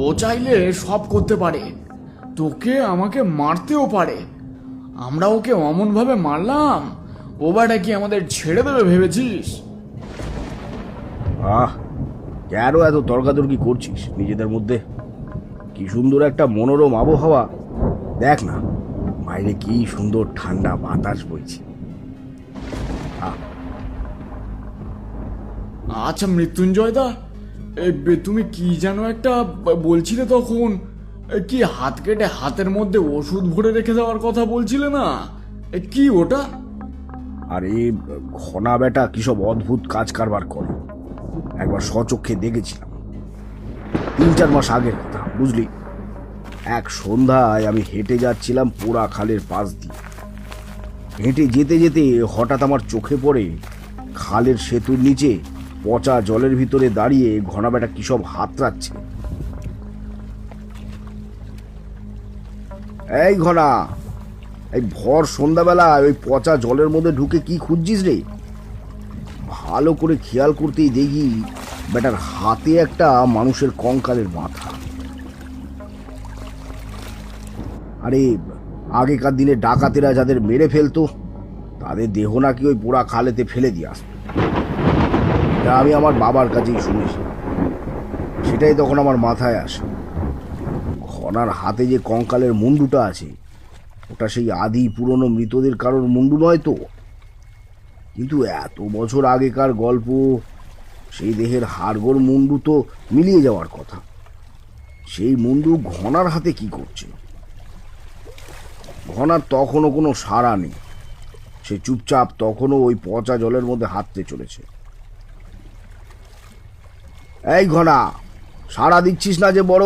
ও চাইলে সব করতে পারে, তোকে আমাকে মারতেও পারে। আমরা ওকে অমন ভাবে মারলাম, ও বাটা কি আমাদের ছেড়ে দেবে ভেবেছিস? আহ, কেন এত তর্কাতর্কি করছিস নিজেদের মধ্যে? কি সুন্দর একটা মনোরম আবহাওয়া, দেখ না বাইরে কি সুন্দর ঠান্ডা বাতাস বইছে। আচ্ছা মৃত্যুঞ্জয় দা, তুমি কি যেন একটা বলছিলে তখন? কি হাত কেটে হাতের মধ্যে ওষুধ ভরে রেখে দেওয়ার কথা বলছিলে না? কি ওটা? আরে ঘনা বেটা কি সব অদ্ভুত কাজ কারবার করে, একবার স্বচক্ষে দেখেছিলাম। 3-4 মাস আগের কথা, বুঝলি। এক সন্ধ্যায় আমি হেঁটে যাচ্ছিলাম পোড়া খালের পাশ দিয়ে। হেঁটে যেতে যেতে হঠাৎ আমার চোখে পড়ে খালের সেতুর নিচে পচা জলের ভিতরে দাঁড়িয়ে ঘনা বেটা কি সব হাতড়াচ্ছে। এই ঘনা, এই ভর সন্ধ্যাবেলা ওই পচা জলের মধ্যে ঢুকে কি খুঁজছিস রে? ভালো করে খেয়াল করতেই দেখি বেটার হাতে একটা মানুষের কঙ্কালের মাথা। আরে আগেকার দিনে ডাকাতেরা যাদের মেরে ফেলতো তাদের দেহ নাকি ওই পোড়া খালেতে ফেলে দিয়ে আসতো। এটা আমি আমার বাবার কাছেই শুনেছি। সেটাই তখন আমার মাথায় আসে। ঘনার হাতে যে কঙ্কালের মুন্ডুটা আছে, ওটা সেই আদি পুরনো মৃতদের কারোর মুন্ডু নয় তো। কিন্তু এত বছর আগেকার গল্প, সেই দেহের হাড়গোড় মুন্ডু তো মিলিয়ে যাওয়ার কথা। সেই মুন্ডু ঘনার হাতে কি করছে? ঘনার তখনও কোনো সাড়া নেই। সে চুপচাপ তখনও ওই পচা জলের মধ্যে হাঁটতে চলেছে। এই ঘনা, সাড়া দিচ্ছিস না যে বড়?